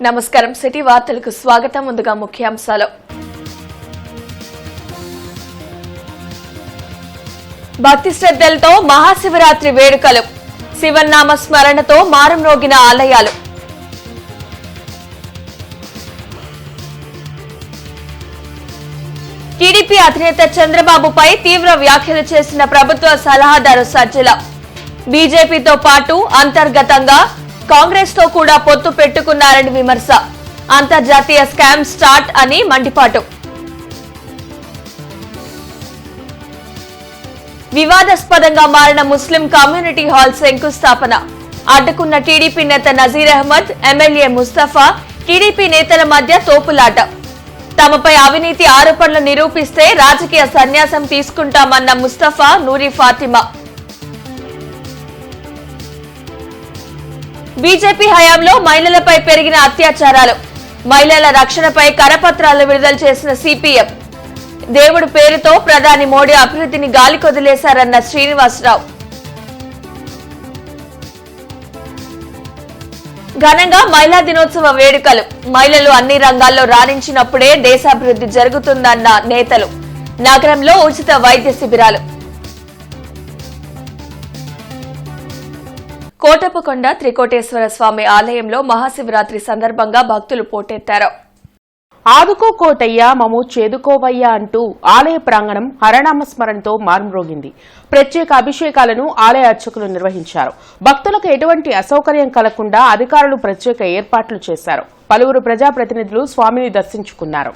నమస్కారం. సిటీ వార్తలకు స్వాగతం. ముందుగా ముఖ్యాంశాలు. భక్తి శ్రద్ధలతో మహాశివరాత్రి వేడుకలు. శివనామ స్మరణతో మారుమ్రోగిన ఆలయాలు. టీడీపీ అధినేత చంద్రబాబుపై తీవ్ర వ్యాఖ్యలు చేసిన ప్రభుత్వ సలహాదారు సజ్జల. బీజేపీతో పాటు అంతర్గతంగా కాంగ్రెస్ తో కూడా పొత్తు పెట్టుకున్నారని విమర్శ. అంతర్జాతీయ స్కామ్ స్టార్ట్ అని మండిపాటు. వివాదాస్పదంగా మారిన ముస్లిం కమ్యూనిటీ హాల్ శంకుస్థాపన. అడ్డుకున్న టీడీపీ నేత నజీర్ అహ్మద్, ఎమ్మెల్యే ముస్తఫా, టీడీపీ నేతల మధ్య తోపులాట. తమపై అవినీతి ఆరోపణలు నిరూపిస్తే రాజకీయ సన్యాసం తీసుకుంటామన్న ముస్తఫా, నూరి ఫాతిమా. బీజేపీ హయాంలో మహిళలపై పెరిగిన అత్యాచారాలు. మహిళల రక్షణపై కరపత్రాలు విడుదల చేసిన సిపిఎం. దేవుడు పేరుతో ప్రధాని మోడీ అభివృద్ధిని గాలికొదిలేశారన్న శ్రీనివాసరావు. ఘనంగా మహిళా దినోత్సవ వేడుకలు. మహిళలు అన్ని రంగాల్లో రాణించినప్పుడే దేశాభివృద్ధి జరుగుతుందన్న నేతలు. నగరంలో ఉచిత వైద్య శిబిరాలు. కోటప్పకొండ త్రికోటేశ్వర స్వామి ఆలయంలో మహాశివరాత్రి సందర్భంగా భక్తులు పోటెత్తారు. ఆదుకో కోటయ్య మము చేదుకోవయ్యా అంటూ ఆలయ ప్రాంగణం హరనామస్మరణతో మారుమ్రోగింది. ప్రత్యేక అభిషేకాలను ఆలయ అర్చకులు నిర్వహించారు. భక్తులకు ఎటువంటి అసౌకర్యం కలగకుండా అధికారులు ప్రత్యేక ఏర్పాట్లు చేశారు. పలువురు ప్రజాప్రతినిధులు స్వామిని దర్శించుకున్నారు.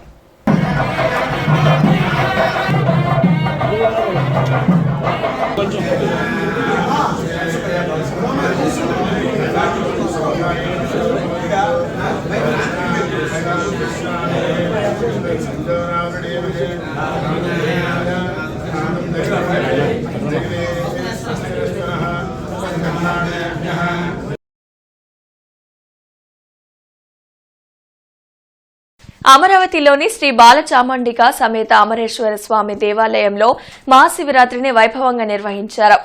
అమరావతిలోని శ్రీ బాలచాముండిక సమేత అమరేశ్వర స్వామి దేవాలయంలో మహాశివరాత్రిని వైభవంగా నిర్వహించారు.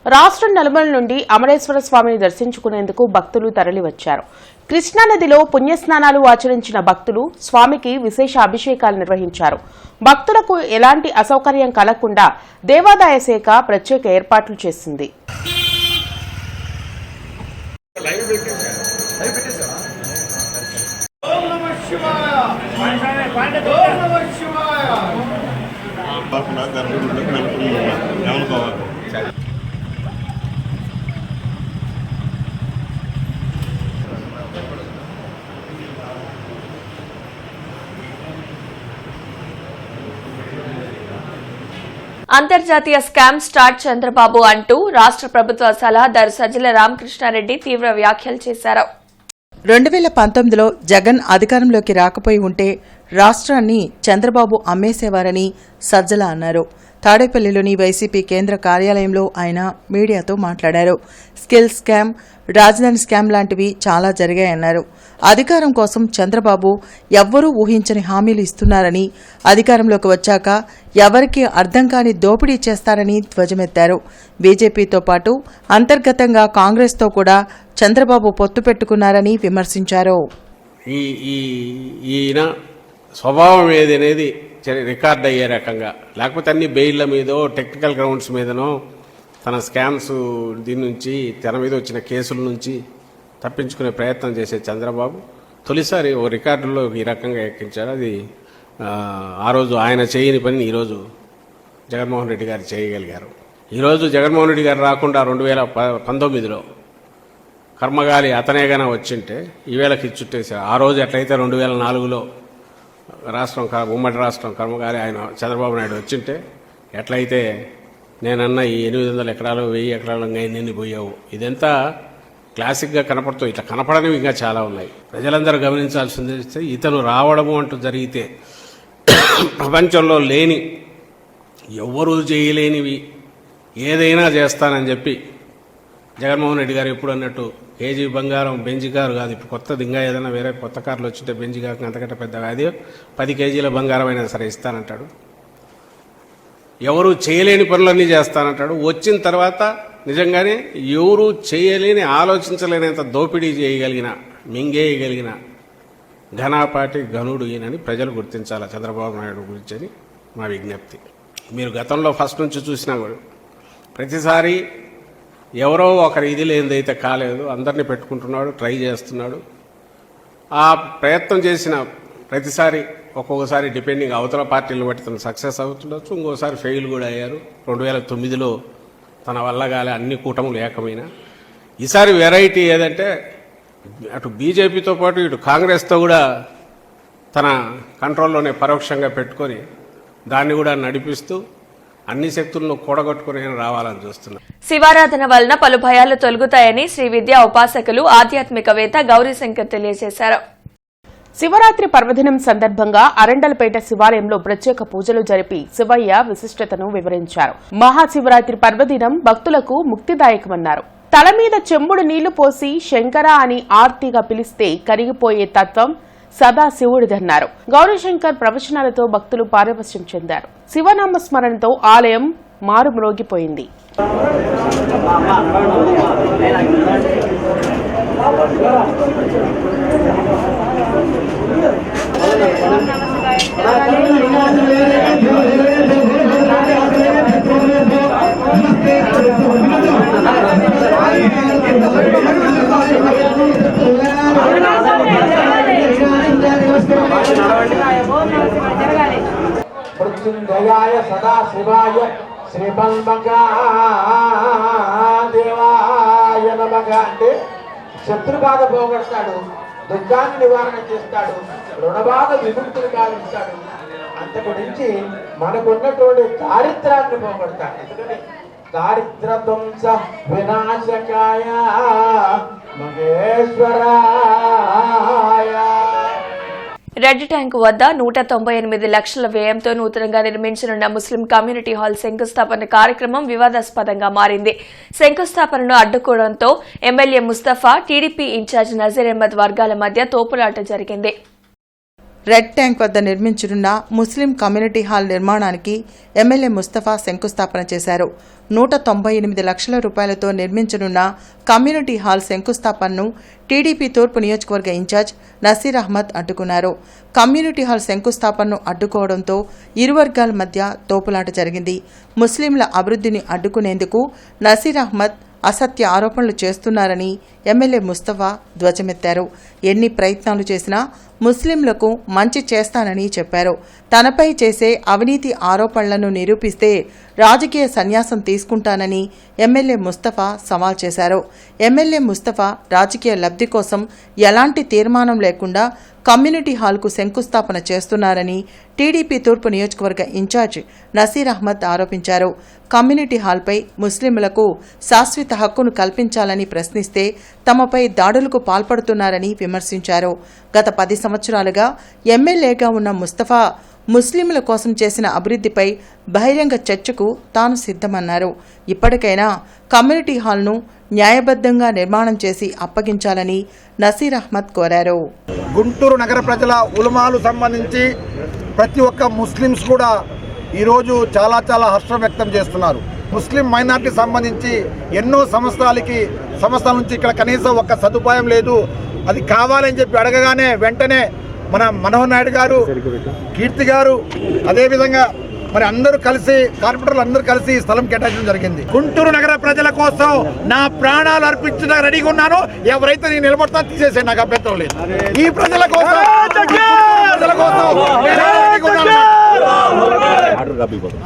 రాష్ట్రం నలుమూల నుండి అమరేశ్వర స్వామిని దర్శించుకునేందుకు భక్తులు తరలివచ్చారు. కృష్ణానదిలో పుణ్యస్నానాలు ఆచరించిన భక్తులు స్వామికి విశేష అభిషేకాలు నిర్వహించారు. భక్తులకు ఎలాంటి అసౌకర్యం కలగకుండా దేవాదాయ శాఖ ప్రత్యేక ఏర్పాట్లు చేసింది. అంతర్జాతీయ స్కామ్ స్టార్ట్ చంద్రబాబు అంటూ రాష్ట్ర ప్రభుత్వ సలహాదారు సజ్జల రామకృష్ణారెడ్డి తీవ్ర వ్యాఖ్యలు చేశారు. 2019లో జగన్ అధికారంలోకి రాకపోయి ఉంటే రాష్ట్రాన్ని చంద్రబాబు అమ్మేసేవారని సజ్జల అన్నారు. తాడేపల్లిలోని వైసీపీ కేంద్ర కార్యాలయంలో ఆయన మీడియాతో మాట్లాడారు. స్కిల్ స్కామ్, రాజధాని స్కామ్ లాంటివి చాలా జరిగాయన్నారు. అధికారం కోసం చంద్రబాబు ఎవ్వరూ ఊహించని హామీలు ఇస్తున్నారని, అధికారంలోకి వచ్చాక ఎవరికీ అర్థం కాని దోపిడీ చేస్తారని ధ్వజమెత్తారు. బీజేపీతో పాటు అంతర్గతంగా కాంగ్రెస్తో కూడా చంద్రబాబు పొత్తు పెట్టుకున్నారని విమర్శించారు. ఈయన స్వభావం ఏదనేది రికార్డ్ అయ్యే రకంగా, లేకపోతే అన్ని బెయిళ్ల మీదో టెక్నికల్ గ్రౌండ్స్ మీదనో తన స్కామ్స్ దీని నుంచి తన మీద వచ్చిన కేసుల నుంచి తప్పించుకునే ప్రయత్నం చేసే చంద్రబాబు తొలిసారి ఓ రికార్డులో ఈ రకంగా ఎక్కించారు. అది ఆ రోజు ఆయన చేయని పని ఈరోజు జగన్మోహన్ రెడ్డి గారు చేయగలిగారు. ఈరోజు జగన్మోహన్ రెడ్డి గారు రాకుండా 2019లో కర్మగాలి అతనేగానే వచ్చింటే ఈవేళకి చుట్టేశారు. ఆ రోజు ఎట్లయితే 2004లో రాష్ట్రం ఉమ్మడి రాష్ట్రం కర్మగాలి ఆయన చంద్రబాబు నాయుడు వచ్చింటే ఎట్లయితే నేనన్నా ఈ 800 ఎకరాలు 1000 ఎకరాలు ఎన్ని పోయావు, ఇదంతా క్లాసిక్గా కనపడుతూ ఇట్లా కనపడనివి ఇంకా చాలా ఉన్నాయి. ప్రజలందరూ గమనించాల్సింది ఇతను రావడము అంటూ జరిగితే ప్రపంచంలో లేని ఎవ్వరూ చేయలేనివి ఏదైనా చేస్తానని చెప్పి జగన్మోహన్ రెడ్డి గారు ఎప్పుడు అన్నట్టు కేజీ బంగారం బెంజ్ కారు కాదు, ఇప్పుడు కొత్తది ఇంకా ఏదైనా వేరే కొత్త కార్లు వచ్చింటే బెంజ్ కాక అంతకంటే పెద్దగా అది 10 కేజీల బంగారం అయినా సరే ఇస్తానంటాడు. ఎవరు చేయలేని పనులన్నీ చేస్తానంటాడు. వచ్చిన తర్వాత నిజంగానే ఎవరు చేయలేని ఆలోచించలేనంత దోపిడీ చేయగలిగిన మింగేయగలిగిన ఘనాపాటి ఘనుడు ఈయనని ప్రజలు గుర్తించాలి చంద్రబాబు నాయుడు గురించి అని మా విజ్ఞప్తి. మీరు గతంలో ఫస్ట్ నుంచి చూసినా కూడా ప్రతిసారి ఎవరో ఒకరి ఇది లేనిదైతే కాలేదు, అందరినీ పెట్టుకుంటున్నాడు, ట్రై చేస్తున్నాడు. ఆ ప్రయత్నం చేసిన ప్రతిసారి ఒక్కొక్కసారి డిపెండింగ్ అవతల పార్టీలను బట్టి తను సక్సెస్ అవుతుండొచ్చు, ఇంకోసారి ఫెయిల్ కూడా అయ్యారు. 2009లో తన వల్ల కాలే అన్ని కూటములు ఏకమైన. ఈసారి వెరైటీ ఏదంటే అటు బీజేపీతో పాటు ఇటు కాంగ్రెస్తో కూడా తన కంట్రోల్లోనే పరోక్షంగా పెట్టుకొని దాన్ని కూడా నడిపిస్తూ అన్ని శక్తులను కూడగొట్టుకుని రావాలని చూస్తున్నారు. శివారాధన వలన పలు భయాలు తొలగుతాయని శ్రీ విద్యా ఉపాసకులు ఆధ్యాత్మికవేత్త గౌరీశంకర్ తెలియజేశారు. శివరాత్రి పర్వదినం సందర్భంగా అరండలపేట శివాలయంలో ప్రత్యేక పూజలు జరిపి శివయ్య విశిష్టతను వివరించారు. మహాశివరాత్రి పర్వదినం భక్తులకు ముక్తిదాయకమన్నారు. తల మీద చెంబుడు నీళ్లు పోసి శంకర అని ఆర్తిగా పిలిస్తే కరిగిపోయే తత్వం సదా శివుడిదన్నారు. గౌరీశంకర్ ప్రవచనాలతో భక్తులు పారవశ్యం చెందారు. శివనామ స్మరణతో ఆలయం మారుమ్రోగిపోయింది. మృత్యుంజయాయ సదా శివాయ శ్రీమన్మంగాదేవాయ నమః అంటే శత్రుబాధ పోగొడతాడు, దుఃఖాన్ని నివారణ చేస్తాడు, రుణబాధ విముక్తిని కావిస్తాడు. అంతకు నుంచి మనకున్నటువంటి దారిద్రాన్ని పోగొడతాడు. ఎందుకంటే దారిద్రధ్వంస వినాశకాయ మహేశ్వరాయ. రెడ్ ట్యాంక్ వద్ద 198 లక్షల వ్యయంతో నూతనంగా నిర్మించనున్న ముస్లిం కమ్యూనిటీ హాల్ శంకుస్థాపన కార్యక్రమం వివాదాస్పదంగా మారింది. శంకుస్థాపనను అడ్డుకోవడంతో MLA Mustafa, TDP in-charge Nazir Ahmed వర్గాల మధ్య తోపులాట జరిగింది. రెడ్ ట్యాంక్ వద్ద నిర్మించనున్న ముస్లిం కమ్యూనిటీ హాల్ నిర్మాణానికి ఎమ్మెల్యే ముస్తఫా శంకుస్థాపన చేశారు. 198 లక్షల రూపాయలతో నిర్మించనున్న కమ్యూనిటీ హాల్ శంకుస్థాపనను టీడీపీ తూర్పు నియోజకవర్గ ఇన్ఛార్జ్ నసీర్ అహ్మద్ అడ్డుకున్నారు. కమ్యూనిటీ హాల్ శంకుస్థాపనను అడ్డుకోవడంతో ఇరు వర్గాల మధ్య తోపులాట జరిగింది. ముస్లింల అభివృద్ధిని అడ్డుకునేందుకు నసీర్ అహ్మద్ అసత్య ఆరోపణలు చేస్తున్నారని ఎమ్మెల్యే ముస్తఫా ధ్వజమెత్తారు. ఎన్ని ప్రయత్నాలు చేసినా ముస్లింలకు మంచి చేస్తానని చెప్పారు. తనపై చేసే అవినీతి ఆరోపణలను నిరూపిస్తే రాజకీయ సన్యాసం తీసుకుంటానని ఎమ్మెల్యే ముస్తఫా సవాల్ చేశారు. ఎమ్మెల్యే ముస్తఫా రాజకీయ లబ్ధి కోసం ఎలాంటి తీర్మానం లేకుండా కమ్యూనిటీ హాల్కు శంకుస్థాపన చేస్తున్నారని టీడీపీ తూర్పు నియోజకవర్గ ఇన్ఛార్జ్ నసీర్ అహ్మద్ ఆరోపించారు. కమ్యూనిటీ హాల్పై ముస్లింలకు శాశ్వత హక్కును కల్పించాలని ప్రశ్నిస్తే తమపై దాడులకు పాల్పడుతున్నారని విమర్శించారు. గత 10 సంవత్సరాలుగా ఎమ్మెల్యేగా ఉన్న ముస్తఫా ముస్లింల కోసం చేసిన అభివృద్ధిపై బహిరంగ చర్చకు తాను సిద్ధమన్నారు. ఇప్పటికైనా కమ్యూనిటీ హాల్ను న్యాయబద్ధంగా నిర్మాణం చేసి అప్పగించాలని నసీర్ అహ్మద్ కోరారు. గుంటూరు నగర ప్రజల ఉలమాలు సంబంధించి ప్రతి ఒక్క ముస్లిమ్స్ కూడా ఈరోజు చాలా హర్షం వ్యక్తం చేస్తున్నారు. ముస్లిం మైనార్టీ సంబంధించి ఎన్నో సంవత్సరాల నుంచి ఇక్కడ కనీసం ఒక్క సదుపాయం లేదు. అది కావాలని చెప్పి అడగగానే వెంటనే మన మనోహర్ నాయుడు గారు, కీర్తి గారు, అదేవిధంగా మరి అందరూ కలిసి కార్పొరేటర్లు అందరూ కలిసి స్థలం కేటాయించడం జరిగింది. గుంటూరు నగర ప్రజల కోసం నా ప్రాణాలు అర్పించడానికి రెడీగా ఉన్నాను. ఎవరైతే నేను నిలబడతాను తీసేసే, నాకు అభ్యంతరం లేదు. ఈ ప్రజల కోసం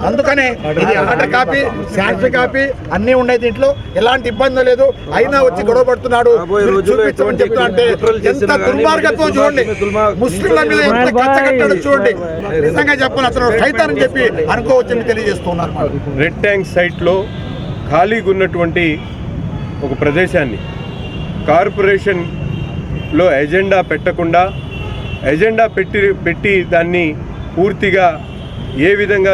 అందుకనే ఇది ఆర్డర్ కాపీ, శాంక్షన్ కాపీ అన్నీ ఉన్నాయి. దీంట్లో ఎలాంటి ఇబ్బంది లేదు. అయినా వచ్చి గొడవ పడుతున్నాడు, చూపించమని చెప్తా అంటే ఎంత దుర్మార్గత్వం చూడండి. ముస్లింల మీద ఎంత కచ్చ కట్టాడు చూడండి. నిజంగా చెప్పాలి, అతను సైతానని చెప్పి అనుకోవచ్చని తెలియజేస్తున్నారు. రెడ్ ట్యాంక్ సైట్లో ఖాళీగా ఉన్నటువంటి ఒక ప్రదేశాన్ని కార్పొరేషన్లో ఎజెండా పెట్టకుండా ఎజెండా పెట్టి దాన్ని పూర్తిగా ఏ విధంగా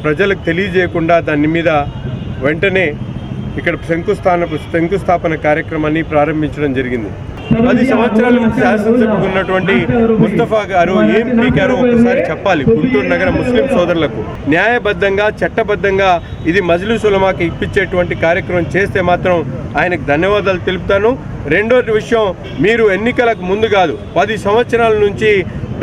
ప్రజలకు తెలియజేయకుండా దాని మీద వెంటనే ఇక్కడ శంకుస్థాపన కార్యక్రమాన్ని ప్రారంభించడం జరిగింది. 10 సంవత్సరాల నుంచి శాసనసభకు ఉన్నటువంటి ముస్తఫా గారు ఏం పీకారో ఒకసారి చెప్పాలి గుంటూరు నగర ముస్లిం సోదరులకు. న్యాయబద్ధంగా చట్టబద్ధంగా ఇది మజ్లిస్ ఉలమాకి ఇప్పించేటువంటి కార్యక్రమం చేస్తే మాత్రం ఆయనకు ధన్యవాదాలు తెలుపుతాను. రెండోది విషయం, మీరు ఎన్నికలకు ముందు కాదు 10 సంవత్సరాల నుంచి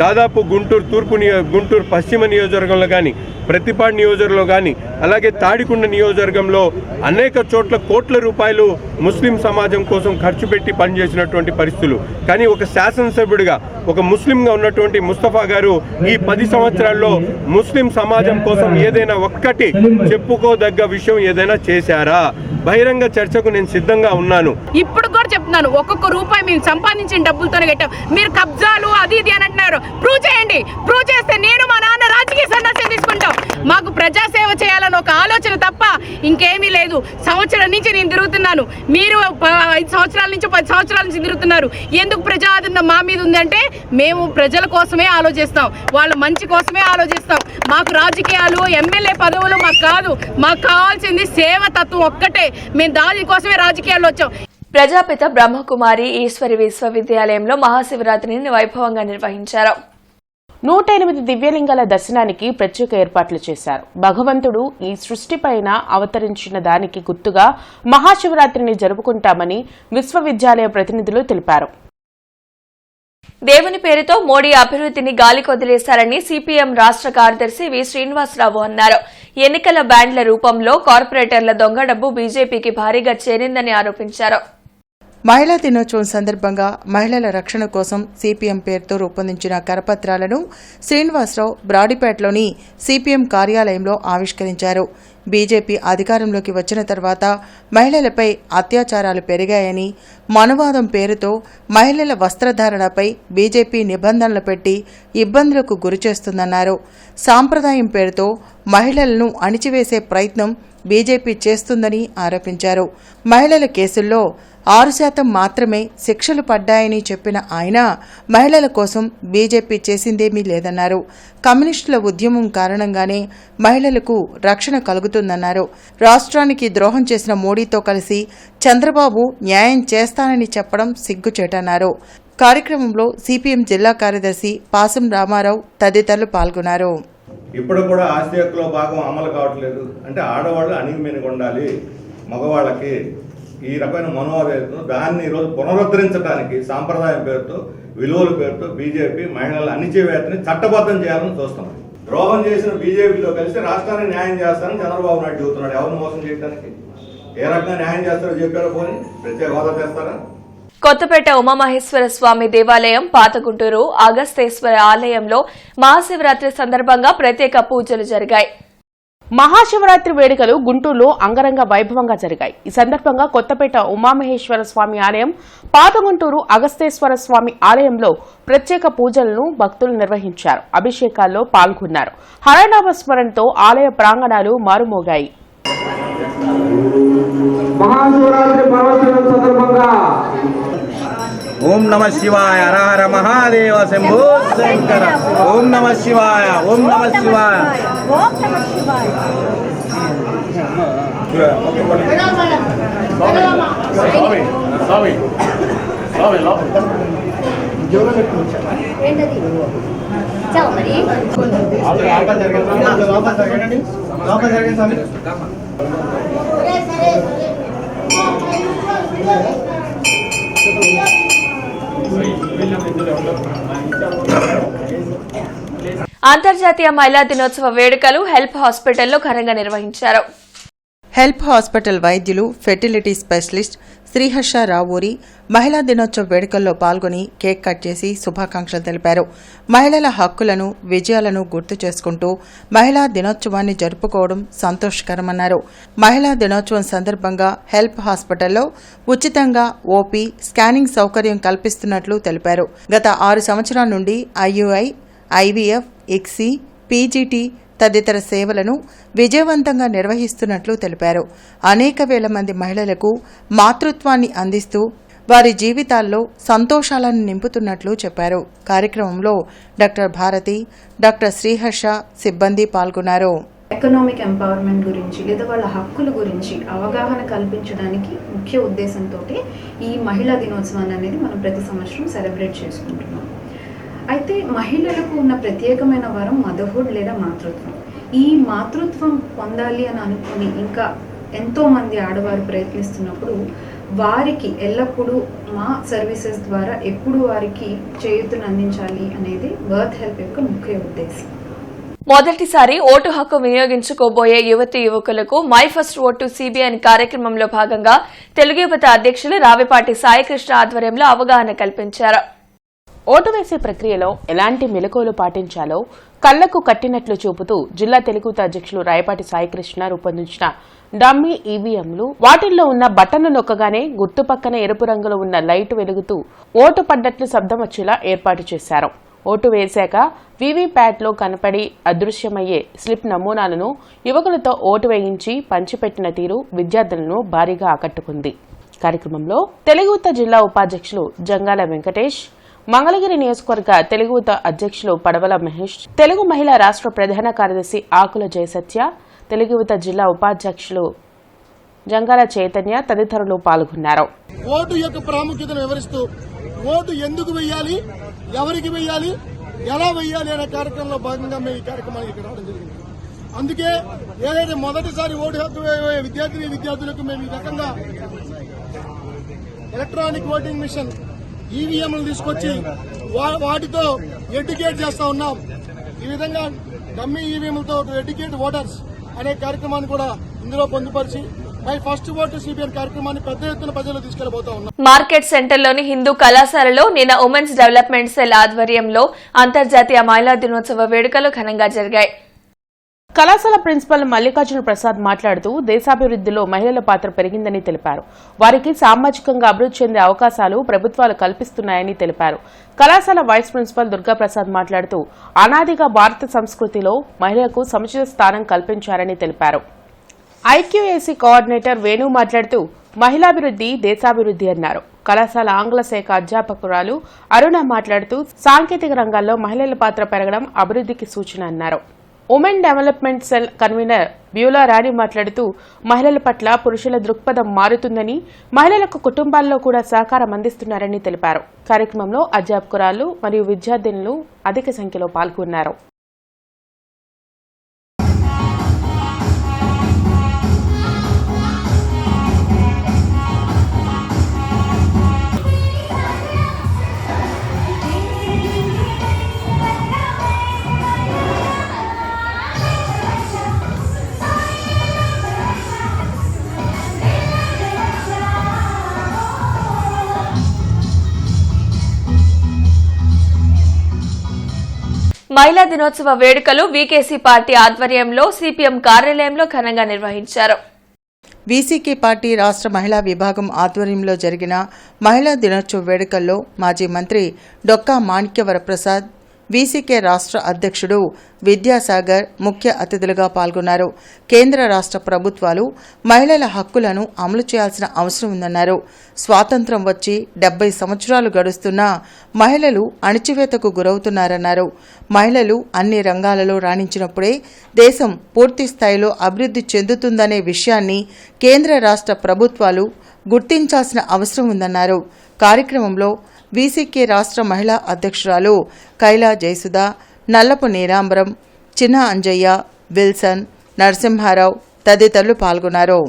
దాదాపు గుంటూరు పశ్చిమ నియోజకవర్గంలో కానీ, ప్రతిపాడు నియోజకవర్గంలో కానీ, అలాగే తాడికొండ నియోజకవర్గంలో అనేక చోట్ల కోట్ల రూపాయలు ముస్లిం సమాజం కోసం ఖర్చు పెట్టి పనిచేసినటువంటి పరిస్థితులు. కానీ ఒక శాసనసభ్యుడిగా, ఒక ముస్లింగా ఉన్నటువంటి ముస్తఫా గారు ఈ 10 సంవత్సరాల్లో ముస్లిం సమాజం కోసం ఏదైనా ఒక్కటి చెప్పుకోదగ్గ విషయం ఏదైనా చేశారా? బహిరంగ చర్చకు నేను సిద్ధంగా ఉన్నాను. ఇప్పుడు కూడా చెప్తున్నాను, ఒక్కొక్క రూపాయి మేము సంపాదించిన డబ్బులతోనే కట్టాం. మీరు కబ్జాలు అది ఇది అని అంటున్నారు, ప్రూవ్ చేయండి. ప్రూవ్ చేస్తే నేను మా నాన్న రాజకీయ సన్యాసం తీసుకుంటాం. మాకు ప్రజాసేవ చేయాలని ఒక ఆలోచన తప్ప ఇంకేమీ లేదు. సంవత్సరం నుంచి నేను తిరుగుతున్నాను, మీరు 5 సంవత్సరాల నుంచి 10 సంవత్సరాల నుంచి తిరుగుతున్నారు. ఎందుకు ప్రజాదరణ మా మీద ఉందంటే మేము ప్రజల కోసమే ఆలోచిస్తాం, వాళ్ళ మంచి కోసమే ఆలోచిస్తాం. మాకు రాజకీయాలు ఎమ్మెల్యే పదవులు మాకు కాదు, మాకు కావాల్సింది సేవ తత్వం ఒక్కటే. మేము దానికోసమే రాజకీయాల్లో వచ్చాం. ప్రజాపిత బ్రహ్మకుమారి ఈశ్వరి విశ్వవిద్యాలయంలో మహాశివరాత్రిని వైభవంగా నిర్వహించారు. 108 దివ్యలింగాల దర్శనానికి ప్రత్యేక ఏర్పాట్లు చేశారు. భగవంతుడు ఈ సృష్టిపైన అవతరించిన దానికి గుర్తుగా మహాశివరాత్రిని జరుపుకుంటామని విశ్వవిద్యాలయ ప్రతినిధులు తెలిపారు. దేవుని పేరుతో మోడీ అభివృద్ధిని గాలికొదిలేశారని సిపిఎం రాష్ట్ర కార్యదర్శి వి శ్రీనివాసరావు అన్నారు. ఎన్నికల బ్యాండ్ల రూపంలో కార్పొరేటర్ల దొంగ డబ్బు బీజేపీకి భారీగా చేరిందని ఆరోపించారు. మహిళా దినోత్సవం సందర్భంగా మహిళల రక్షణ కోసం సిపిఎం పేరుతో రూపొందించిన కరపత్రాలను శ్రీనివాసరావు బ్రాడీపేటలోని సిపిఎం కార్యాలయంలో ఆవిష్కరించారు. బీజేపీ అధికారంలోకి వచ్చిన తర్వాత మహిళలపై అత్యాచారాలు పెరిగాయని, మనువాదం పేరుతో మహిళల వస్త్రధారణపై బీజేపీ నిబంధనలు పెట్టి ఇబ్బందులకు గురిచేస్తుందన్నారు. సాంప్రదాయం పేరుతో మహిళలను అణిచివేసే ప్రయత్నం బీజేపీ చేస్తుందని ఆరోపించారు. మహిళల కేసుల్లో 6% మాత్రమే శిక్షలు పడ్డాయని చెప్పిన ఆయన మహిళల కోసం బీజేపీ చేసిందేమీ లేదన్నారు. కమ్యూనిస్టుల ఉద్యమం కారణంగానే మహిళలకు రక్షణ కలుగుతుందన్నారు. రాష్ట్రానికి ద్రోహం చేసిన మోడీతో కలిసి చంద్రబాబు న్యాయం చేస్తానని చెప్పడం సిగ్గుచేటన్నారు. కార్యక్రమంలో సిపిఎం జిల్లా కార్యదర్శి పాసం రామారావు తదితరులు పాల్గొన్నారు. ఇప్పుడు కూడా ఆస్తి హక్కులో భాగం అమలు కావట్లేదు అంటే ఆడవాళ్ళు అణిగిమెనిగి ఉండాలి, మగవాళ్ళకి ఈ రకమైన మనోవేదన దాన్ని ఈరోజు పునరుద్ధరించడానికి సాంప్రదాయం పేరుతో, విలువల పేరుతో బీజేపీ మహిళల అణిచివేతని చట్టబద్ధం చేయాలని చూస్తున్నాం. ద్రోహం చేసిన బీజేపీతో కలిసి రాష్ట్రాన్ని న్యాయం చేస్తారని చంద్రబాబు నాయుడు చెబుతున్నాడు. ఎవరిని మోసం చేయడానికి? ఏ రకంగా న్యాయం చేస్తారో చెప్పారో పోనీ ప్రత్యేక హోదా చేస్తారా? కొత్తపేట ఉమామహేశ్వర స్వామి దేవాలయం, పాతగుంటూరు అగస్తేశ్వర ఆలయంలో మహాశివరాత్రి సందర్భంగా ప్రత్యేక పూజలు జరిగాయి. మహాశివరాత్రి వేడుకలు గుంటూరులో అంగరంగ వైభవంగా జరిగాయి. ఈ సందర్భంగా కొత్తపేట ఉమామహేశ్వర స్వామి ఆలయం, పాతగుంటూరు అగస్తేశ్వర స్వామి ఆలయంలో ప్రత్యేక పూజలను భక్తులు నిర్వహించారు. అభిషేకాల్లో పాల్గొన్నారు. హరనామ స్మరణతో ఆలయ ప్రాంగణాలు మారుమోగాయి. మహాశివరాత్రి పర్వదినం సందర్భంగా ఓం నమ శివాయ, హర హర మహాదేవ, శంభో శంకర. ఓం నమ శివాయ, ఓం నమ శివాయ, ఓం నమ శివాయ. అంతర్జాతీయ మహిళా దినోత్సవ వేడుకలు హెల్ప్ హాస్పిటల్లో ఘనంగా నిర్వహించారు. హెల్ప్ హాస్పిటల్ వైద్యులు, ఫెర్టిలిటీ స్పెషలిస్ట్ శ్రీహర్ష రావూరి మహిళా దినోత్సవ వేడుకల్లో పాల్గొని కేక్ కట్ చేసి శుభాకాంక్షలు తెలిపారు. మహిళల హక్కులను, విజయాలను గుర్తు చేసుకుంటూ మహిళా దినోత్సవాన్ని జరుపుకోవడం సంతోషకరమన్నారు. మహిళా దినోత్సవం సందర్భంగా హెల్ప్ హాస్పిటల్లో ఉచితంగా ఓపీ, స్కానింగ్ సౌకర్యం కల్పిస్తున్నట్లు తెలిపారు. గత 6 సంవత్సరాల నుండి ఐయుఐ, ఐవీఎఫ్, ఇక్సీ, పీజీటీ తదితర సేవలను విజయవంతంగా నిర్వహిస్తున్నట్లు తెలిపారు. అనేక వేల మంది మహిళలకు మాతృత్వాన్ని అందిస్తూ వారి జీవితాల్లో సంతోషాలను నింపుతున్నట్లు చెప్పారు. కార్యక్రమంలో డాక్టర్ భారతి, డాక్టర్ శ్రీహర్ష సిబ్బంది పాల్గొన్నారు. ఎకనామిక్ ఎంపవర్మెంట్ గురించి లేదా వాళ్ళ హక్కుల గురించి అవగాహన కల్పించడానికి ముఖ్య ఉద్దేశంతో ఈ మహిళా దినోత్సవాన్ని అనేది మనం ప్రతి సంవత్సరం సెలబ్రేట్ చేసుకుంటున్నాం. అయితే మహిళలకు ఉన్న ప్రత్యేకమైన వరం మదర్హుడ్ లేదా మాతృత్వం. ఈ మాతృత్వం పొందాలి అని అనుకుని ఇంకా ఎంతోమంది ఆడవారు ప్రయత్నిస్తున్నప్పుడు వారికి ఎల్లప్పుడూ మా సర్వీసెస్ ద్వారా ఎప్పుడు వారికి చేయూతను అందించాలి అనేది బర్త్ హెల్ప్ యొక్క ముఖ్య ఉద్దేశం. మొదటిసారి ఓటు హక్కు వినియోగించుకోబోయే యువతీ యువకులకు మై ఫస్ట్ ఓటు సిబిఐ కార్యక్రమంలో భాగంగా తెలుగు యువత అధ్యక్షులు రావిపాటి సాయికృష్ణ ఆధ్వర్యంలో అవగాహన కల్పించారు. ఓటు వేసే ప్రక్రియలో ఎలాంటి మెలకువలు పాటించాలో కళ్లకు కట్టినట్లు చూపుతూ జిల్లా తెలుగు యువత అధ్యక్షులు రాయపాటి సాయికృష్ణ రూపొందించిన డమ్మీ ఈవీఎంలు, వాటిల్లో ఉన్న బటన్ను నొక్కగానే గుర్తు పక్కన ఎరుపు రంగులో ఉన్న లైట్ వెలుగుతూ ఓటు పడ్డట్లు శబ్దం వచ్చేలా ఏర్పాటు చేశారు. ఓటు వేశాక వీవీప్యాట్లో కనపడి అదృశ్యమయ్యే స్లిప్ నమూనాలను యువకులతో ఓటు వేయించి పంచిపెట్టిన తీరు విద్యార్థులను భారీగా ఆకట్టుకుంది. కార్యక్రమంలో తెలుగు యువత జిల్లా ఉపాధ్యక్షులు జంగాల వెంకటేష్, మంగళగిరి నియోజకవర్గ తెలుగు యువత అధ్యక్షులు పడవల మహేష్, తెలుగు మహిళా రాష్ట్ర ప్రధాన కార్యదర్శి ఆకుల జయసత్య, తెలుగు యువత జిల్లా ఉపాధ్యక్షులు జంగాల చైతన్య తదితరులు పాల్గొన్నారు. ఓటు యొక్క ప్రాముఖ్యతను వివరిస్తూ ఓటు ఎందుకు వెయ్యాలి, ఎవరికి వెయ్యాలి, ఎలా వెయ్యాలి అనే కార్యక్రమంలో భాగంగా మేము ఈ కార్యక్రమానికి ఇక్కడ రావడం జరిగింది. అందుకే ఏదైతే మొదటిసారి ఓటు హక్కు విద్యార్థులకు మేము ఈ రకంగా ఎలక్ట్రానిక్ ఓటింగ్ మిషన్ ఈవీఎంలు తీసుకొచ్చి వాటితో ఎడ్యుకేట్ చేస్తా ఉన్నాం. ఈ విధంగా డమ్మీ ఈవీఎంలతో ఎడ్యుకేట్ ఓటర్స్ అనే కార్యక్రమాన్ని కూడా ఇందులో పొందుపరిచి మై ఫస్ట్ ఓటు సిబిఐ కార్యక్రమాన్ని పెద్ద ఎత్తున ప్రజలు తీసుకెళ్లబోతా ఉన్నాం. మార్కెట్ సెంటర్లోని హిందూ కళాశాలలో నిన్న ఉమెన్స్ డెవలప్మెంట్ సెల్ ఆధ్వర్యంలో అంతర్జాతీయ మహిళా దినోత్సవ వేడుకలు ఘనంగా జరిగాయి. కళాశాల ప్రిన్సిపల్ మల్లికార్జున ప్రసాద్ మాట్లాడుతూ దేశాభివృద్ధిలో మహిళల పాత్ర పెరిగిందని తెలిపారు. వారికి సామాజికంగా అభివృద్ధి చెందే అవకాశాలు ప్రభుత్వాలు కల్పిస్తున్నాయని తెలిపారు. కళాశాల వైస్ ప్రిన్సిపల్ దుర్గాప్రసాద్ మాట్లాడుతూ అనాదిగా భారత సంస్కృతిలో మహిళలకు సముచిత స్థానం కల్పించారని తెలిపారు. ఐక్యూఏసీ కోఆర్డినేటర్ వేణు మాట్లాడుతూ మహిళాభివృద్ధి దేశాభివృద్ధి అన్నారు. కళాశాల ఆంగ్ల శాఖ అధ్యాపకురాలు అరుణ మాట్లాడుతూ సాంకేతిక రంగాల్లో మహిళల పాత్ర పెరగడం అభివృద్ధికి సూచన అన్నారు. Women development cell convener Beulah Rani మాట్లాడుతూ మహిళల పట్ల పురుషుల దృక్పథం మారుతుందని, మహిళలకు కుటుంబాల్లో కూడా సహకారం అందిస్తున్నారని తెలిపారు. కార్యక్రమంలో అధ్యాపకురాలు మరియు విద్యార్థినులు అధిక సంఖ్యలో పాల్గొన్నారు. మహిళా దినోత్సవ వేడుకలు వీకేసీ పార్టీ ఆధ్వర్యంలో సిపిఎం కార్యాలయంలో ఘనంగా నిర్వహించారు. వీసీకే పార్టీ రాష్ట్ర మహిళా విభాగం ఆధ్వర్యంలో జరిగిన మహిళా దినోత్సవ వేడుకల్లో మాజీ మంత్రి డొక్కా మాణిక్యవరప్రసాద్, వీసీకే రాష్ట్ర అధ్యక్షుడు విద్యాసాగర్ ముఖ్య అతిథులుగా పాల్గొన్నారు. కేంద్ర రాష్ట్ర ప్రభుత్వాలు మహిళల హక్కులను అమలు చేయాల్సిన అవసరం ఉందన్నారు. స్వాతంత్ర్యం వచ్చి 70 సంవత్సరాలు గడుస్తున్నా మహిళలు అణచివేతకు గురవుతున్నారన్నారు. మహిళలు అన్ని రంగాలలో రాణించినప్పుడే దేశం పూర్తి స్థాయిలో అభివృద్ధి చెందుతుందనే విషయాన్ని కేంద్ర రాష్ట్ర ప్రభుత్వాలు గుర్తించాల్సిన అవసరం ఉందన్నారు. కార్యక్రమంలో వీసీకే రాష్ట్ర మహిళా అధ్యక్షురాలు కైలా జయసుధ, నల్లపు నీరాంబరం, చిన్న అంజయ్య, విల్సన్, నరసింహారావు తదితరులు పాల్గొన్నారు.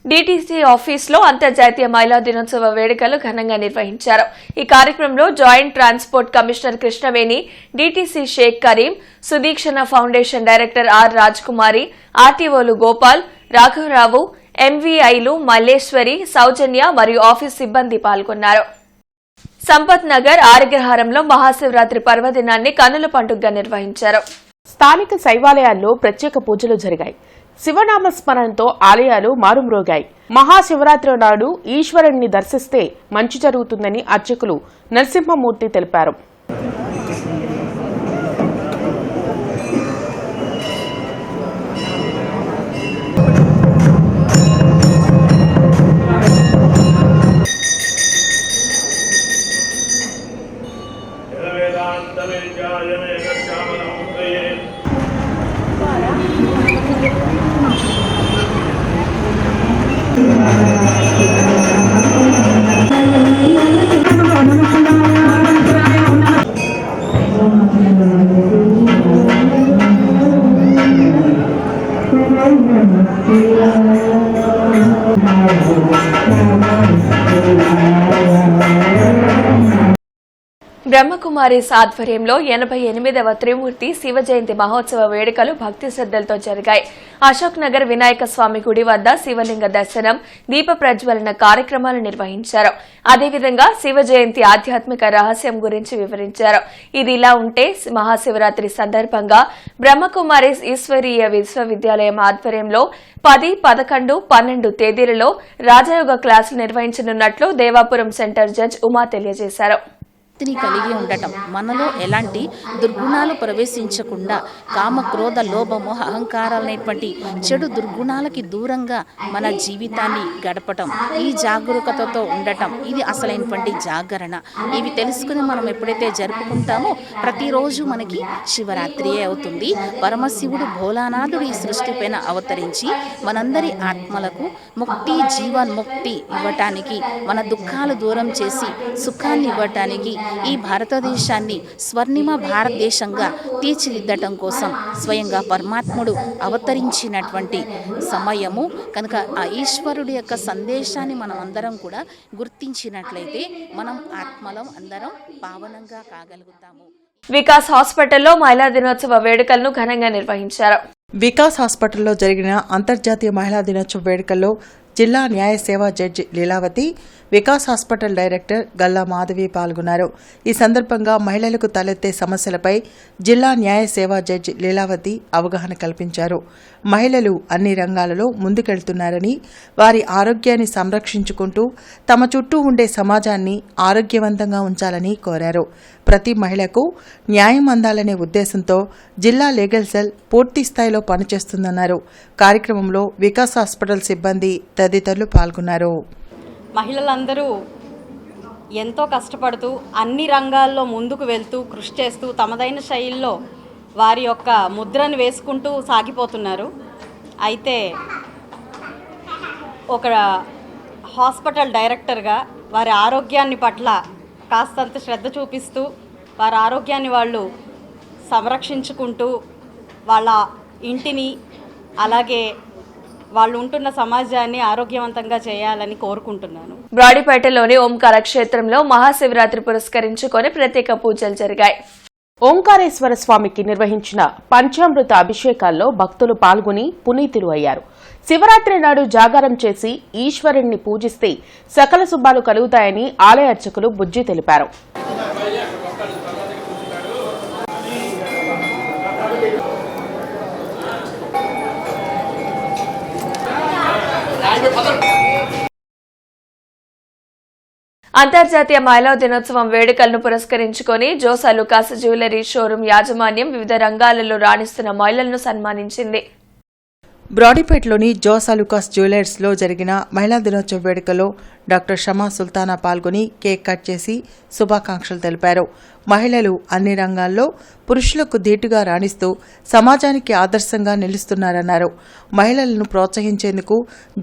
డీటీసీ ఆఫీసులో అంతర్జాతీయ మహిళా దినోత్సవ వేడుకలు ఘనంగా నిర్వహించారు. ఈ కార్యక్రమంలో joint transport commissioner Krishnaveni, DTC Sheikh Karim, Sudikshana foundation director R Rajkumari, ఆర్టీఓలు గోపాల్, రాఘవరావు, ఎంవీఐలు మల్లేశ్వరి, సౌజన్య మరియు ఆఫీస్ సిబ్బంది పాల్గొన్నారు. సంపత్ నగర్ ఆర్యగ్రహారంలో మహాశివరాత్రి పర్వదినాన్ని కన్నుల పండుగగా నిర్వహించారు. స్థానిక శైవాలయాల్లో ప్రత్యేక పూజలు జరిగాయి. శివనామస్మరణతో ఆలయాలు మారుమ్రోగాయి. మహాశివరాత్రి నాడు ఈశ్వరుణ్ణి దర్శిస్తే మంచి జరుగుతుందని అర్చకులు నరసింహమూర్తి తెలిపారు. బ్రహ్మకుమారీస్ ఆధ్వర్యంలో 88వ త్రిమూర్తి శివ జయంతి మహోత్సవ వేడుకలు భక్తి శ్రద్దలతో జరిగాయి. అశోక్ నగర్ వినాయక స్వామి గుడి వద్ద శివలింగ దర్శనం, దీప ప్రజ్వలన కార్యక్రమాలు నిర్వహించారు. అదేవిధంగా శివ జయంతి ఆధ్యాత్మిక రహస్యం గురించి వివరించారు. ఇది ఇలా ఉంటే మహాశివరాత్రి సందర్భంగా బ్రహ్మకుమారీస్ ఈశ్వరీయ విశ్వవిద్యాలయం ఆధ్వర్యంలో 10, 11, 12 తేదీలలో రాజయోగ క్లాసులు నిర్వహించనున్నట్లు దేవాపురం సెంటర్ జడ్జ్ ఉమా తెలియజేశారు. కలిగి ఉండటం, మనలో ఎలాంటి దుర్గుణాలు ప్రవేశించకుండా కామ, క్రోధ, లోభము, అహంకారాలనేటువంటి చెడు దుర్గుణాలకి దూరంగా మన జీవితాన్ని గడపటం, ఈ జాగరూకతతో ఉండటం, ఇది అసలైనటువంటి జాగరణ. ఇవి తెలుసుకుని మనం ఎప్పుడైతే జరుపుకుంటామో ప్రతిరోజు మనకి శివరాత్రియే అవుతుంది. పరమశివుడు భోలానాథుడు ఈ సృష్టి పైన అవతరించి మనందరి ఆత్మలకు ముక్తి, జీవన్ముక్తి ఇవ్వటానికి, మన దుఃఖాలు దూరం చేసి సుఖాన్ని ఇవ్వటానికి, ఈ భారతదేశాన్ని స్వర్ణిమ భారతదేశంగా తీర్చిదిద్దటం కోసం స్వయంగా పరమాత్ముడు అవతరించినటువంటి సమయము కనుక ఆ ఈశ్వరుడి యొక్క సందేశాన్ని మనం అందరం కూడా గుర్తించినట్లయితే మనం ఆత్మలం అందరం పావనంగా కాగలుగుతాము. వికాస్ హాస్పిటల్లో మహిళా దినోత్సవ వేడుకలను ఘనంగా నిర్వహించారు. వికాస్ హాస్పిటల్లో జరిగిన అంతర్జాతీయ మహిళా దినోత్సవ వేడుకల్లో జిల్లా న్యాయ సేవా judge Leelavati, Vikas hospital director Galla Madhavi పాల్గొన్నారు. ఈ సందర్భంగా మహిళలకు తలెత్తే సమస్యలపై జిల్లా న్యాయ సేవా జడ్జి లీలావతి అవగాహన కల్పించారు. మహిళలు అన్ని రంగాలలో ముందుకెళ్తున్నారని, వారి ఆరోగ్యాన్ని సంరక్షించుకుంటూ తమ చుట్టూ ఉండే సమాజాన్ని ఆరోగ్యవంతంగా ఉంచాలని కోరారు. ప్రతి మహిళకు న్యాయం అందాలనే ఉద్దేశంతో జిల్లా లీగల్ సెల్ పూర్తి స్థాయిలో పనిచేస్తుందన్నారు. కార్యక్రమంలో వికాస్ హాస్పిటల్ సిబ్బంది తదితరులు పాల్గొన్నారు. మహిళలందరూ ఎంతో కష్టపడుతూ అన్ని రంగాల్లో ముందుకు వెళ్తూ కృషి చేస్తూ తమదైన శైలిలో వారి యొక్క ముద్రను వేసుకుంటూ సాగిపోతున్నారు. అయితే ఒక హాస్పిటల్ డైరెక్టర్గా వారి ఆరోగ్యాన్ని పట్ల కాస్తంత శ్రద్ధ చూపిస్తూ వారి ఆరోగ్యాన్ని వాళ్ళు సంరక్షించుకుంటూ వాళ్ళ ఇంటిని అలాగే వాళ్ళు ఉంటున్న సమాజాన్ని ఆరోగ్యవంతంగా చేయాలని కోరుకుంటున్నాను. బ్రాడీపేటలోని ఓంకార క్షేత్రంలో మహాశివరాత్రి పురస్కరించుకొని ప్రత్యేక పూజలు జరిగాయి. ఓంకారేశ్వర స్వామికి నిర్వహించిన పంచామృత అభిషేకాల్లో భక్తులు పాల్గొని పునీతులు అయ్యారు. శివరాత్రి నాడు జాగారం చేసి ఈశ్వరుణ్ణి పూజిస్తే సకల శుభాలు కలుగుతాయని ఆలయ అర్చకులు బుజ్జి తెలిపారు. అంతర్జాతీయ మహిళా దినోత్సవం వేడుకలను పురస్కరించుకొని జోసా లుకాస్ జ్యువెలరీ షోరూం యాజమాన్యం వివిధ రంగాలలో రాణిస్తున్న మహిళలను సన్మానించింది. బ్రాడీపేటలోని జోసా లుకాస్ జ్యువెలర్స్లో జరిగిన మహిళా దినోత్సవ వేడుకలో డాక్టర్ షమా సుల్తానా పాల్గొని కేక్ కట్ చేసి శుభాకాంక్షలు తెలిపారు. మహిళలు అన్ని రంగాల్లో పురుషులకు ధీటుగా రాణిస్తూ సమాజానికి ఆదర్శంగా నిలుస్తున్నారన్నారు. మహిళలను ప్రోత్సహించేందుకు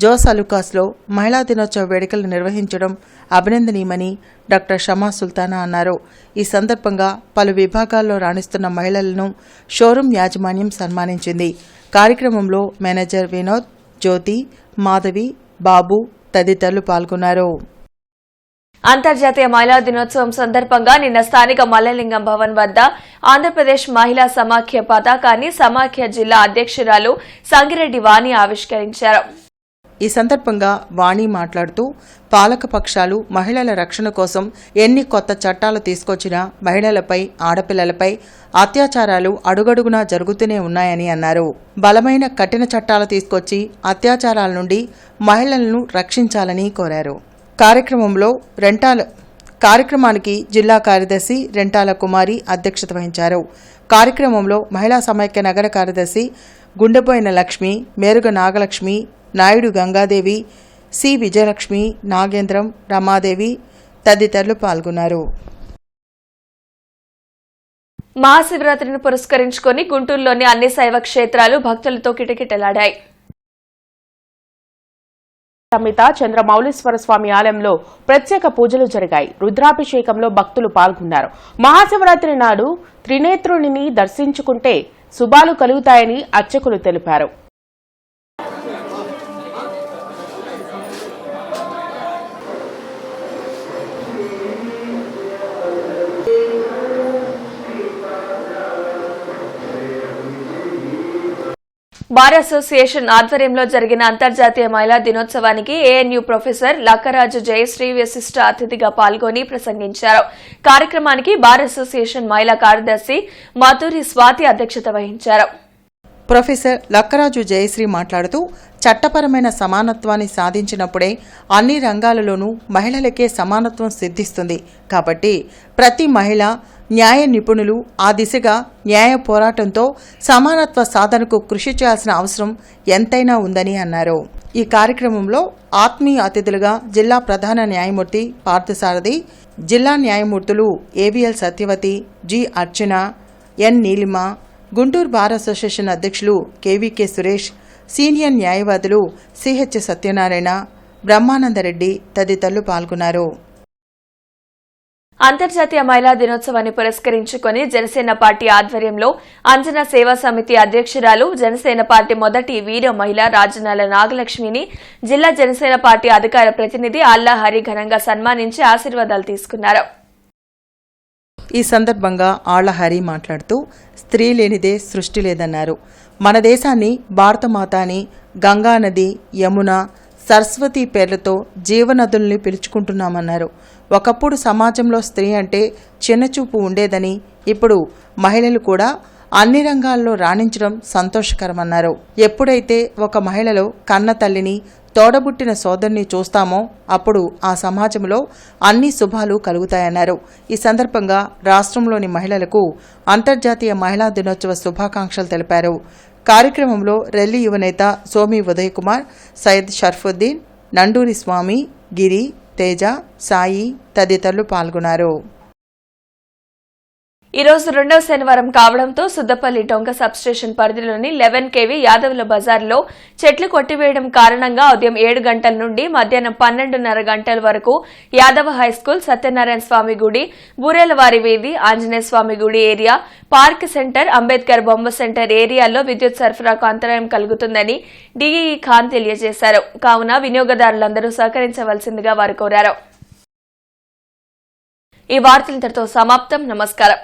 జోసా లుకాస్లో మహిళా దినోత్సవ వేడుకలు నిర్వహించడం అభినందనీయమని డాక్టర్ షమా సుల్తానా అన్నారు. ఈ సందర్భంగా పలు విభాగాల్లో రాణిస్తున్న మహిళలను షోరూం యాజమాన్యం సన్మానించింది. కార్యక్రమంలో మేనేజర్ వినోద్, జ్యోతి, మాధవి, బాబు తదితరులు పాల్గొన్నారు. అంతర్జాతీయ మహిళా దినోత్సవం సందర్భంగా నిన్న స్థానిక మల్లలింగం భవన్ వద్ద ఆంధ్రప్రదేశ్ మహిళా సమాఖ్య పతాకాన్ని సమాఖ్య జిల్లా అధ్యక్షురాలు సంగిరెడ్డి వాణి ఆవిష్కరించారు. ఈ సందర్భంగా వాణి మాట్లాడుతూ పాలకపక్షాలు మహిళల రక్షణ కోసం ఎన్ని కొత్త చట్టాలు తీసుకొచ్చినా మహిళలపై, ఆడపిల్లలపై అత్యాచారాలు అడుగడుగునా జరుగుతూనే ఉన్నాయని అన్నారు. బలమైన కఠిన చట్టాలు తీసుకొచ్చి అత్యాచారాల నుండి మహిళలను రక్షించాలని కోరారు. కార్యక్రమానికి జిల్లా కార్యదర్శి రెంటాల కుమారి అధ్యక్షత వహించారు. కార్యక్రమంలో మహిళా సమైక్య నగర కార్యదర్శి గుండెపోయిన లక్ష్మి, మేరుగ నాగలక్ష్మి, నాయుడు గంగాదేవి, సి విజయలక్ష్మి, నాగేంద్రం, రమాదేవి తదితరులు పాల్గొన్నారు. మహాశివరాత్రిని పురస్కరించుకుని గుంటూరులోని అన్ని శైవ క్షేత్రాలు భక్తులతో కిటకిటలాడాయి. సమేత చంద్రమౌళీశ్వర స్వామి ఆలయంలో ప్రత్యేక పూజలు జరిగాయి. రుద్రాభిషేకంలో భక్తులు పాల్గొన్నారు. మహాశివరాత్రి నాడు త్రినేత్రుని దర్శించుకుంటే శుభాలు కలుగుతాయని అర్చకులు తెలిపారు. బార్ అసోసియేషన్ ఆధ్వర్యంలో జరిగిన అంతర్జాతీయ మహిళా దినోత్సవానికి ఏఎన్యూ ప్రొఫెసర్ లక్కరాజు జయశ్రీ విశిష్ట అతిథిగా పాల్గొని ప్రసంగించారు. కార్యక్రమానికి బార్ అసోసియేషన్ మహిళా కార్యదర్శి మాధురి స్వాతి అధ్యక్షత వహించారు. ప్రొఫెసర్ లక్కరాజు జయశ్రీ మాట్లాడుతూ చట్టపరమైన సమానత్వాన్ని సాధించినప్పుడే అన్ని రంగాలలోనూ మహిళలకే సమానత్వం సిద్ధిస్తుంది. కాబట్టి ప్రతి మహిళ న్యాయ నిపుణులు ఆ దిశగా న్యాయ పోరాటంతో సమానత్వ సాధనకు కృషి చేయాల్సిన అవసరం ఎంతైనా ఉందని అన్నారు. ఈ కార్యక్రమంలో ఆత్మీయ అతిథులుగా జిల్లా ప్రధాన న్యాయమూర్తి పార్థసారథి, జిల్లా న్యాయమూర్తులు ఏవిఎల్ సత్యవతి, జి అర్చన, ఎన్ నీలిమ, గుంటూరు బార్ అసోసియేషన్ అధ్యక్షులు కేవీకే సురేష్, సీనియర్ న్యాయవాదులు సిహెచ్ సత్యనారాయణ, బ్రహ్మానందరెడ్డి తదితరులు పాల్గొన్నారు. అంతర్జాతీయ మహిళా దినోత్సవాన్ని పురస్కరించుకుని జనసేన పార్టీ ఆధ్వర్యంలో అంజనా సేవా సమితి అధ్యక్షురాలు, జనసేన పార్టీ మొదటి వీర మహిళ రాజనాల నాగలక్ష్మిని జిల్లా జనసేన పార్టీ అధికార ప్రతినిధి అల్లా హరి ఘనంగా సన్మానించి ఆశీర్వాదాలు తీసుకున్నారు. ఈ సందర్భంగా ఆళ్లహరి మాట్లాడుతూ స్త్రీ లేనిదే సృష్టి లేదన్నారు. మన దేశాన్ని భారతమాత అని గంగానది, యమున, సరస్వతి పేర్లతో జీవనదుల్ని పిలుచుకుంటున్నామన్నారు. ఒకప్పుడు సమాజంలో స్త్రీ అంటే చిన్నచూపు ఉండేదని, ఇప్పుడు మహిళలు కూడా అన్ని రంగాల్లో రాణించడం సంతోషకరమన్నారు. ఎప్పుడైతే ఒక మహిళలో కన్న తల్లిని, తోడబుట్టిన సోదరుని చూస్తామో అప్పుడు ఆ సమాజంలో అన్ని శుభాలు కలుగుతాయన్నారు. ఈ సందర్భంగా రాష్ట్రంలోని మహిళలకు అంతర్జాతీయ మహిళా దినోత్సవ శుభాకాంక్షలు తెలిపారు. కార్యక్రమంలో రెల్లి యువనేత సోమి ఉదయ్ కుమార్, సయ్యద్ షర్ఫుద్దీన్, నండూరి స్వామి, గిరి, తేజ, సాయి తదితరులు పాల్గొన్నారు. ఈ రోజు రెండవ శనివారం కావడంతో సుద్దపల్లి డొంక సబ్స్టేషన్ పరిధిలోని 11 kV యాదవుల బజార్లో చెట్లు కొట్టివేయడం కారణంగా ఉదయం 7 గంటల నుండి మధ్యాహ్నం 12:30 గంటల వరకు యాదవ హైస్కూల్, సత్యనారాయణ స్వామి గుడి, బూరేలవారి వీధి, ఆంజనేయ స్వామి గుడి ఏరియా, పార్క్ సెంటర్, అంబేద్కర్ బొమ్మ సెంటర్ ఏరియాల్లో విద్యుత్ సరఫరాకు అంతరాయం కలుగుతుందని డీఈఈ ఖాన్ తెలియజేశారు. కావున వినియోగదారులందరూ సహకరించవలసిందిగా వారు కోరారు. ఈ వార్తలు ఇంతటితో సమాప్తం. నమస్కారం.